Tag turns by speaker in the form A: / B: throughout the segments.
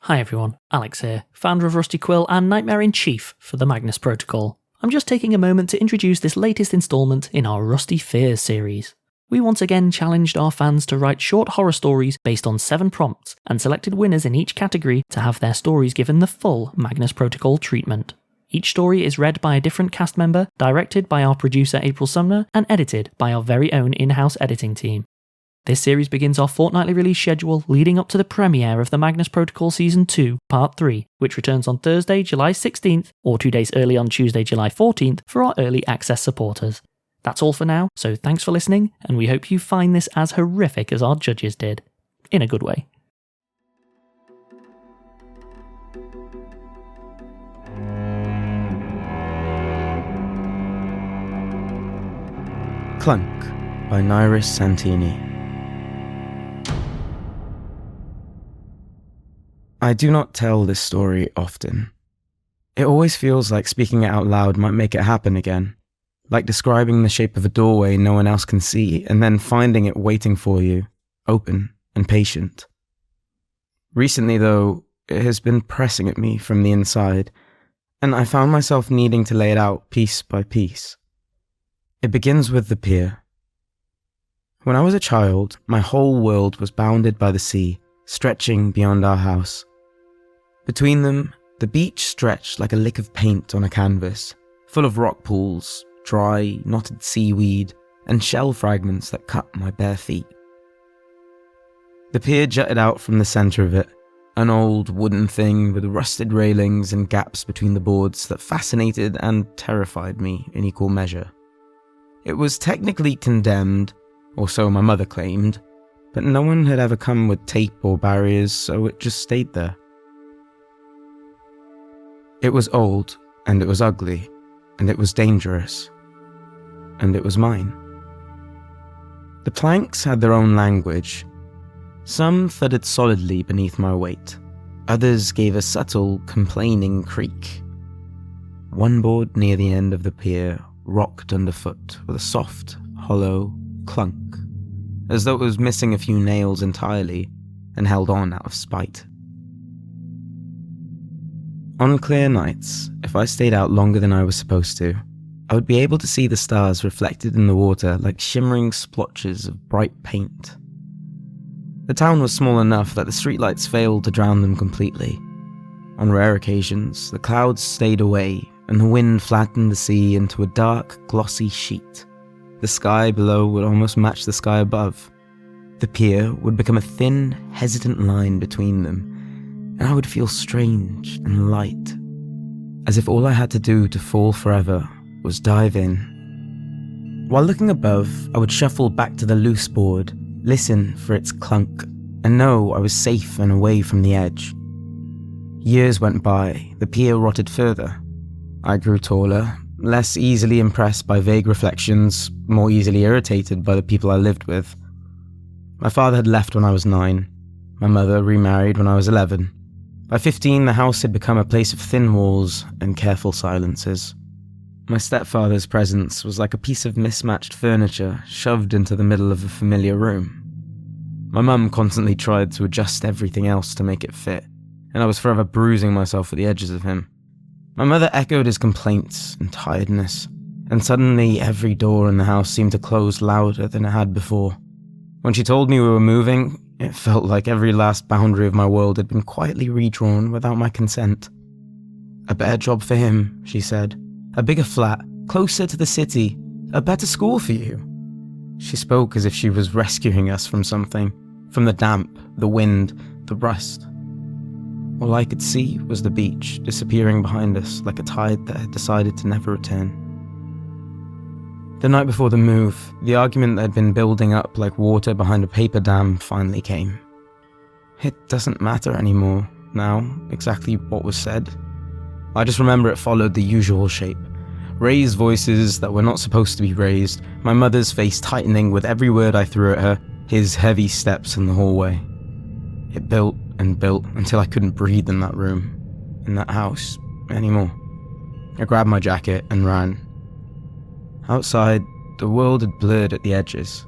A: Hi everyone, Alex here, founder of Rusty Quill and Nightmare-in-Chief for the Magnus Protocol. I'm just taking a moment to introduce this latest instalment in our Rusty Fears series. We once again challenged our fans to write short horror stories based on 7 prompts and selected winners in each category to have their stories given the full Magnus Protocol treatment. Each story is read by a different cast member, directed by our producer April Sumner, and edited by our very own in-house editing team. This series begins our fortnightly release schedule leading up to the premiere of the Magnus Protocol Season 2, Part 3, which returns on Thursday, July 16th, or 2 days early on Tuesday, July 14th, for our early access supporters. That's all for now, so thanks for listening, and we hope you find this as horrific as our judges did. In a good way.
B: Clunk by Nairis Santini. I do not tell this story often. It always feels like speaking it out loud might make it happen again, like describing the shape of a doorway no one else can see and then finding it waiting for you, open and patient. Recently though, it has been pressing at me from the inside, and I found myself needing to lay it out piece by piece. It begins with the pier. When I was a child, my whole world was bounded by the sea, stretching beyond our house. Between them, the beach stretched like a lick of paint on a canvas, full of rock pools, dry, knotted seaweed, and shell fragments that cut my bare feet. The pier jutted out from the centre of it, an old wooden thing with rusted railings and gaps between the boards that fascinated and terrified me in equal measure. It was technically condemned, or so my mother claimed, but no one had ever come with tape or barriers, so it just stayed there. It was old, and it was ugly, and it was dangerous, and it was mine. The planks had their own language. Some thudded solidly beneath my weight. Others gave a subtle, complaining creak. One board near the end of the pier rocked underfoot with a soft, hollow clunk, as though it was missing a few nails entirely and held on out of spite. On clear nights, if I stayed out longer than I was supposed to, I would be able to see the stars reflected in the water like shimmering splotches of bright paint. The town was small enough that the streetlights failed to drown them completely. On rare occasions, the clouds stayed away and the wind flattened the sea into a dark, glossy sheet. The sky below would almost match the sky above. The pier would become a thin, hesitant line between them, and I would feel strange and light, as if all I had to do to fall forever was dive in. While looking above, I would shuffle back to the loose board, listen for its clunk, and know I was safe and away from the edge. Years went by, the pier rotted further. I grew taller, less easily impressed by vague reflections, more easily irritated by the people I lived with. My father had left when I was 9. My mother remarried when I was 11. By 15, the house had become a place of thin walls and careful silences. My stepfather's presence was like a piece of mismatched furniture shoved into the middle of a familiar room. My mum constantly tried to adjust everything else to make it fit, and I was forever bruising myself at the edges of him. My mother echoed his complaints and tiredness, and suddenly every door in the house seemed to close louder than it had before. When she told me we were moving, it felt like every last boundary of my world had been quietly redrawn without my consent. A better job for him, she said. A bigger flat, closer to the city, a better school for you. She spoke as if she was rescuing us from something, from the damp, the wind, the rust. All I could see was the beach disappearing behind us like a tide that had decided to never return. The night before the move, the argument that had been building up like water behind a paper dam finally came. It doesn't matter anymore, now, exactly what was said. I just remember it followed the usual shape. Raised voices that were not supposed to be raised, my mother's face tightening with every word I threw at her, his heavy steps in the hallway. It built and built until I couldn't breathe in that room, in that house, anymore. I grabbed my jacket and ran. Outside, the world had blurred at the edges.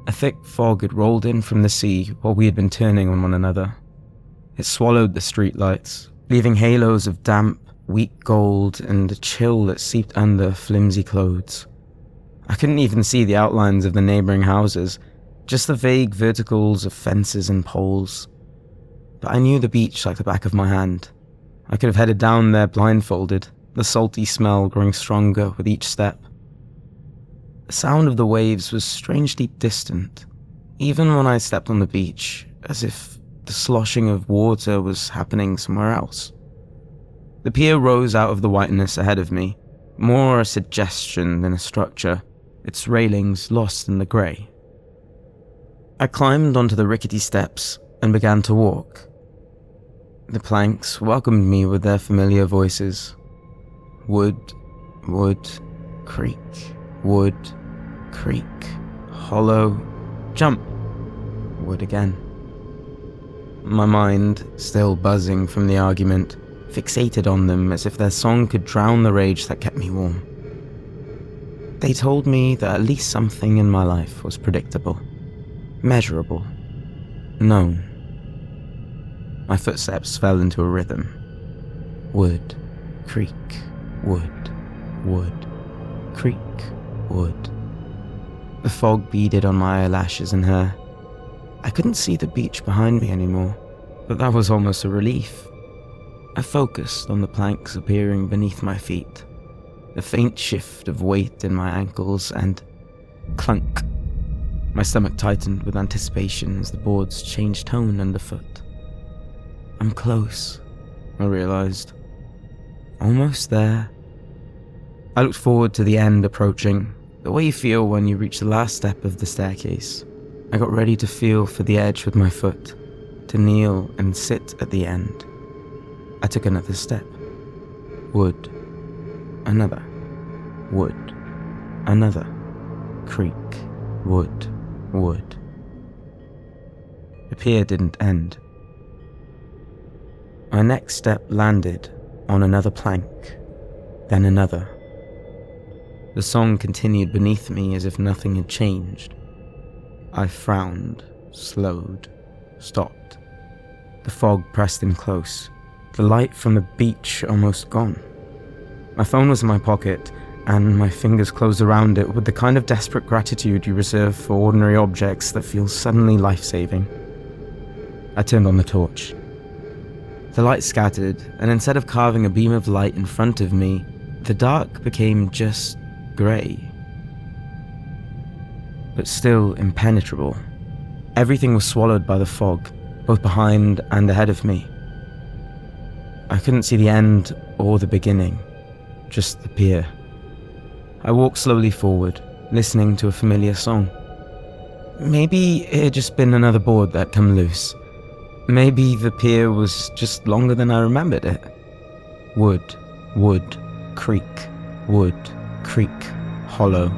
B: A thick fog had rolled in from the sea while we had been turning on one another. It swallowed the streetlights, leaving halos of damp, weak gold and a chill that seeped under flimsy clothes. I couldn't even see the outlines of the neighbouring houses, just the vague verticals of fences and poles. But I knew the beach like the back of my hand. I could have headed down there blindfolded, the salty smell growing stronger with each step. The sound of the waves was strangely distant, even when I stepped on the beach, as if the sloshing of water was happening somewhere else. The pier rose out of the whiteness ahead of me, more a suggestion than a structure, its railings lost in the grey. I climbed onto the rickety steps and began to walk. The planks welcomed me with their familiar voices. Wood, wood, creek, wood, creek, hollow, jump, wood again. My mind, still buzzing from the argument, fixated on them as if their song could drown the rage that kept me warm. They told me that at least something in my life was predictable, measurable, known. My footsteps fell into a rhythm. Wood, creek, wood, wood, creek, wood. The fog beaded on my eyelashes and hair. I couldn't see the beach behind me anymore, but that was almost a relief. I focused on the planks appearing beneath my feet, a faint shift of weight in my ankles, and clunk. My stomach tightened with anticipation as the boards changed tone underfoot. I'm close, I realized. Almost there. I looked forward to the end approaching, the way you feel when you reach the last step of the staircase. I got ready to feel for the edge with my foot, to kneel and sit at the end. I took another step. Wood. Another. Wood. Another. Creek. Wood. Wood. The pier didn't end. My next step landed on another plank, then another. The song continued beneath me as if nothing had changed. I frowned, slowed, stopped. The fog pressed in close, the light from the beach almost gone. My phone was in my pocket, and my fingers closed around it with the kind of desperate gratitude you reserve for ordinary objects that feels suddenly life-saving. I turned on the torch. The light scattered, and instead of carving a beam of light in front of me, the dark became just grey. But still impenetrable. Everything was swallowed by the fog, both behind and ahead of me. I couldn't see the end or the beginning, just the pier. I walked slowly forward, listening to a familiar song. Maybe it had just been another board that come loose. Maybe the pier was just longer than I remembered it. Wood, wood, creek, wood, creek, hollow.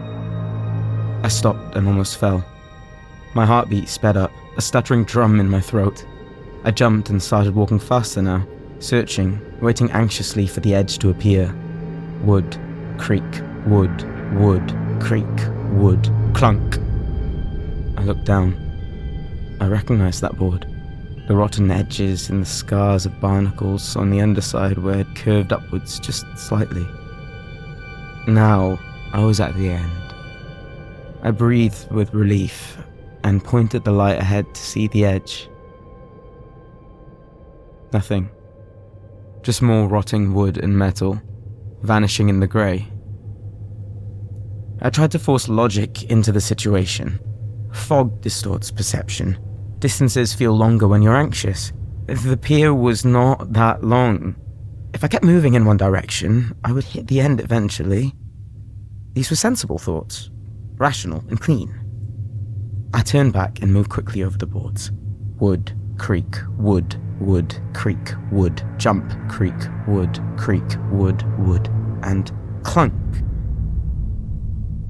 B: I stopped and almost fell. My heartbeat sped up, a stuttering drum in my throat. I jumped and started walking faster now, searching, waiting anxiously for the edge to appear. Wood, creek, wood, wood, creek, wood, clunk. I looked down. I recognized that board. The rotten edges and the scars of barnacles on the underside where it curved upwards just slightly. Now, I was at the end. I breathed with relief and pointed the light ahead to see the edge. Nothing. Just more rotting wood and metal, vanishing in the grey. I tried to force logic into the situation. Fog distorts perception. Distances feel longer when you're anxious. The pier was not that long. If I kept moving in one direction, I would hit the end eventually. These were sensible thoughts, rational and clean. I turned back and moved quickly over the boards. Wood, creek, wood, wood, creek, wood, jump, creek, wood, wood, and clunk.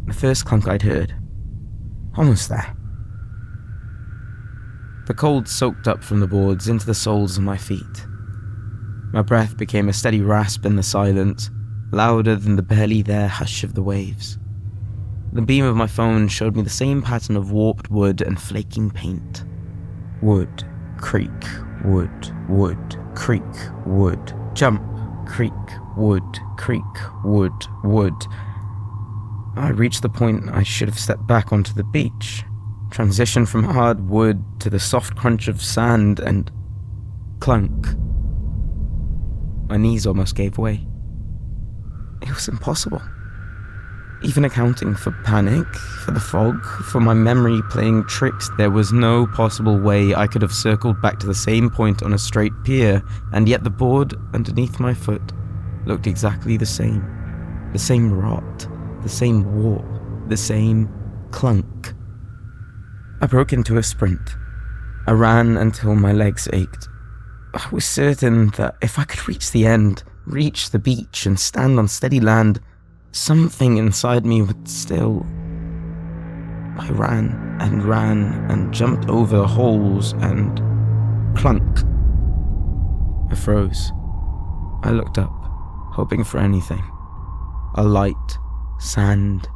B: The first clunk I'd heard. Almost there. The cold soaked up from the boards into the soles of my feet. My breath became a steady rasp in the silence, louder than the barely there hush of the waves. The beam of my phone showed me the same pattern of warped wood and flaking paint. Wood, creek, wood, wood, creak, wood, jump, creak, wood, creak, wood, wood. I reached the point I should have stepped back onto the beach, transitioned from hard wood to the soft crunch of sand, and clunk. My knees almost gave way. It was impossible. Even accounting for panic, for the fog, for my memory playing tricks, there was no possible way I could have circled back to the same point on a straight pier, and yet the board underneath my foot looked exactly the same. The same rot, the same warp, the same clunk. I broke into a sprint. I ran until my legs ached. I was certain that if I could reach the end, reach the beach and stand on steady land, something inside me would still. I ran and jumped over holes and clunk. I froze. I looked up, hoping for anything. A light, sand,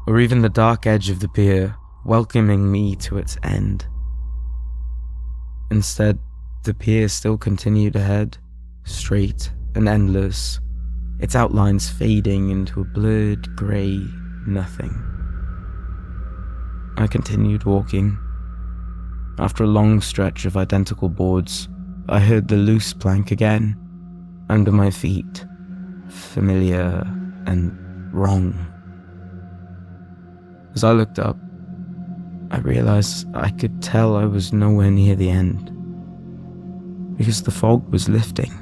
B: or even the dark edge of the pier welcoming me to its end. Instead, the pier still continued ahead, straight and endless, its outlines fading into a blurred grey nothing. I continued walking. After a long stretch of identical boards, I heard the loose plank again, under my feet, familiar and wrong. As I looked up, I realized I could tell I was nowhere near the end, because the fog was lifting.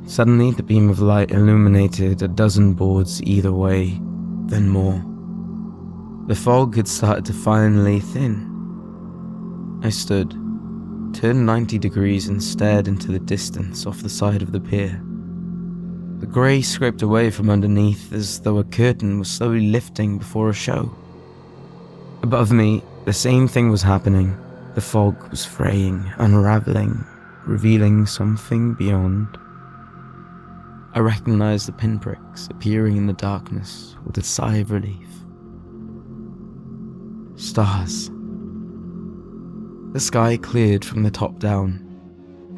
B: Suddenly, the beam of light illuminated a dozen boards either way, then more. The fog had started to finally thin. I stood, turned 90 degrees and stared into the distance off the side of the pier. The grey scraped away from underneath as though a curtain was slowly lifting before a show. Above me, the same thing was happening. The fog was fraying, unravelling, revealing something beyond. I recognized the pinpricks appearing in the darkness with a sigh of relief. Stars. The sky cleared from the top down,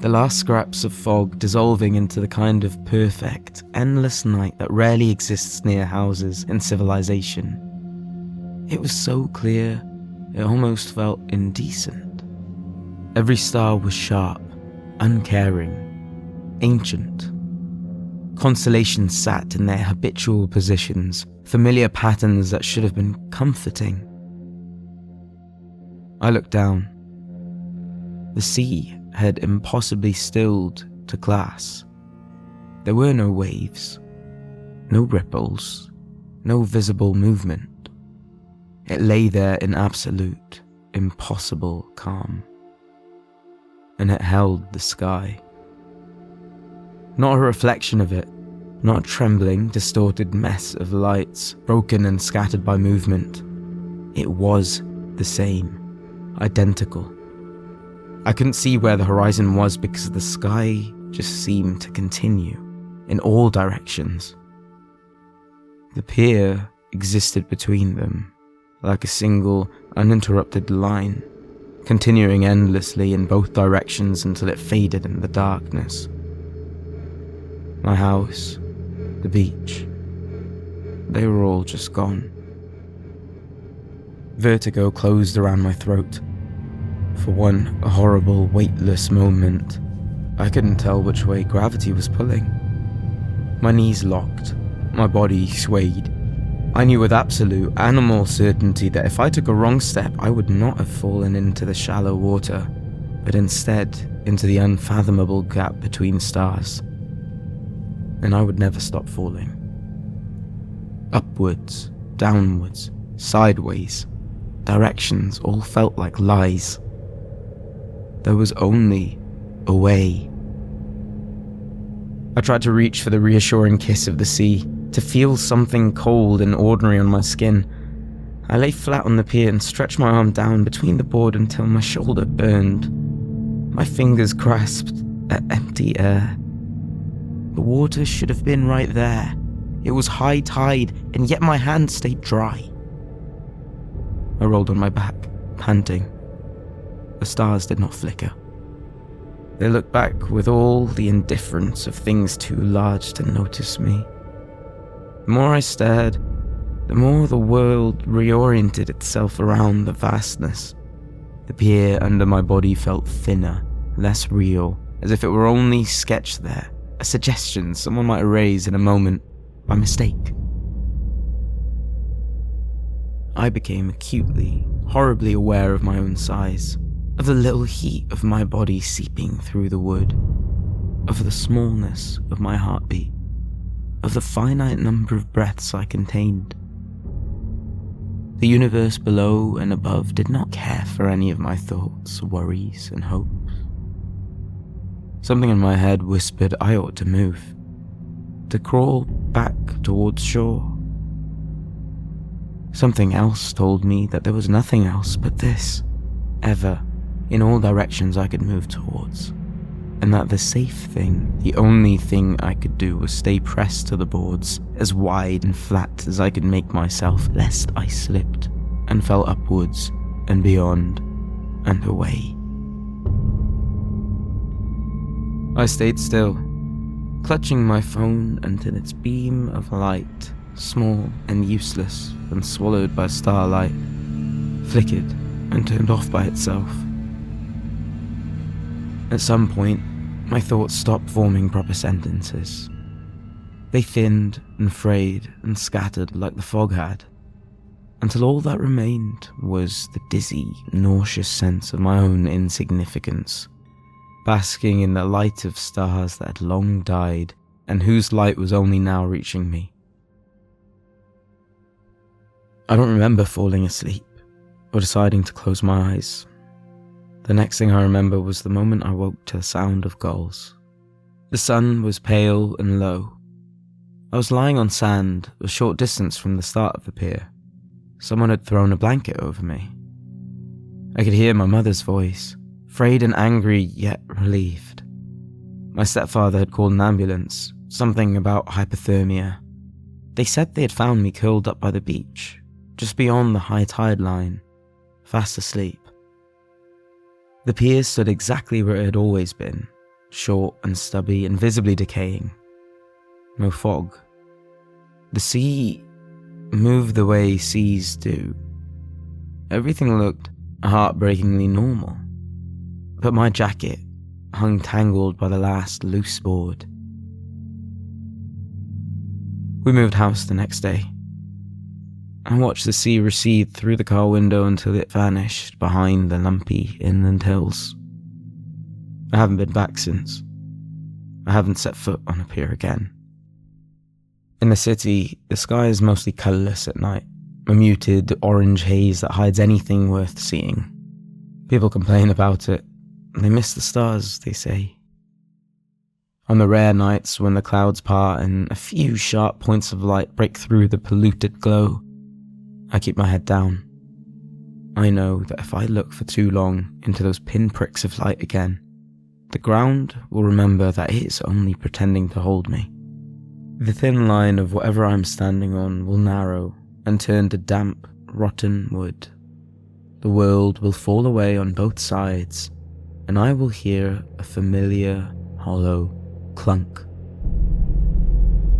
B: the last scraps of fog dissolving into the kind of perfect, endless night that rarely exists near houses in civilization. It was so clear, it almost felt indecent. Every star was sharp, uncaring, ancient. Constellations sat in their habitual positions, familiar patterns that should have been comforting. I looked down. The sea had impossibly stilled to glass. There were no waves, no ripples, no visible movement. It lay there in absolute, impossible calm. And it held the sky. Not a reflection of it, not a trembling, distorted mess of lights, broken and scattered by movement. It was the same, identical. I couldn't see where the horizon was because the sky just seemed to continue, in all directions. The pier existed between them, like a single, uninterrupted line, continuing endlessly in both directions until it faded in the darkness. My house, the beach, they were all just gone. Vertigo closed around my throat. For one horrible, weightless moment, I couldn't tell which way gravity was pulling. My knees locked, my body swayed. I knew with absolute animal certainty that if I took a wrong step, I would not have fallen into the shallow water, but instead into the unfathomable gap between stars. And I would never stop falling. Upwards, downwards, sideways, directions all felt like lies. There was only a way. I tried to reach for the reassuring kiss of the sea, to feel something cold and ordinary on my skin. I lay flat on the pier and stretched my arm down between the board until my shoulder burned. My fingers grasped at empty air. The water should have been right there. It was high tide, and yet my hand stayed dry. I rolled on my back, panting. The stars did not flicker. They looked back with all the indifference of things too large to notice me. The more I stared, the more the world reoriented itself around the vastness. The pier under my body felt thinner, less real, as if it were only sketched there, a suggestion someone might erase in a moment by mistake. I became acutely, horribly aware of my own size, of the little heat of my body seeping through the wood, of the smallness of my heartbeat, of the finite number of breaths I contained. The universe below and above did not care for any of my thoughts, worries, and hopes. Something in my head whispered I ought to move, to crawl back towards shore. Something else told me that there was nothing else but this, ever, in all directions I could move towards, and that the safe thing, the only thing I could do, was stay pressed to the boards, as wide and flat as I could make myself, lest I slipped and fell upwards and beyond and away. I stayed still, clutching my phone until its beam of light, small and useless and swallowed by starlight, flickered and turned off by itself. At some point, my thoughts stopped forming proper sentences. They thinned and frayed and scattered like the fog had, until all that remained was the dizzy, nauseous sense of my own insignificance, basking in the light of stars that had long died and whose light was only now reaching me. I don't remember falling asleep or deciding to close my eyes. The next thing I remember was the moment I woke to the sound of gulls. The sun was pale and low. I was lying on sand a short distance from the start of the pier. Someone had thrown a blanket over me. I could hear my mother's voice, frayed and angry yet relieved. My stepfather had called an ambulance, something about hypothermia. They said they had found me curled up by the beach, just beyond the high tide line, fast asleep. The pier stood exactly where it had always been, short and stubby and visibly decaying. No fog. The sea moved the way seas do. Everything looked heartbreakingly normal, but my jacket hung tangled by the last loose board. We moved house the next day. I watched the sea recede through the car window until it vanished behind the lumpy inland hills. I haven't been back since. I haven't set foot on a pier again. In the city, the sky is mostly colourless at night, a muted orange haze that hides anything worth seeing. People complain about it. They miss the stars, they say. On the rare nights when the clouds part and a few sharp points of light break through the polluted glow, I keep my head down. I know that if I look for too long into those pinpricks of light again, the ground will remember that it is only pretending to hold me. The thin line of whatever I'm standing on will narrow and turn to damp, rotten wood. The world will fall away on both sides, and I will hear a familiar, hollow clunk.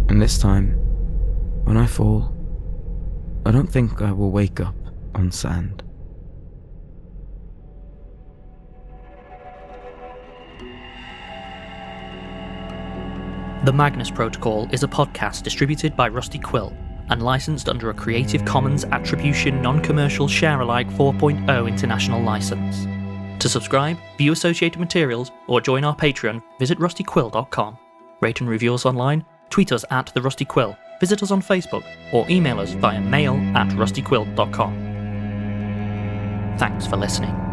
B: And this time, when I fall, I don't think I will wake up on sand.
A: The Magnus Protocol is a podcast distributed by Rusty Quill and licensed under a Creative Commons Attribution Non-Commercial Share-alike 4.0 international license. To subscribe, view associated materials, or join our Patreon, visit rustyquill.com. Rate and review us online, tweet us at The Rusty Quill, visit us on Facebook, or email us via mail@rustyquill.com. Thanks for listening.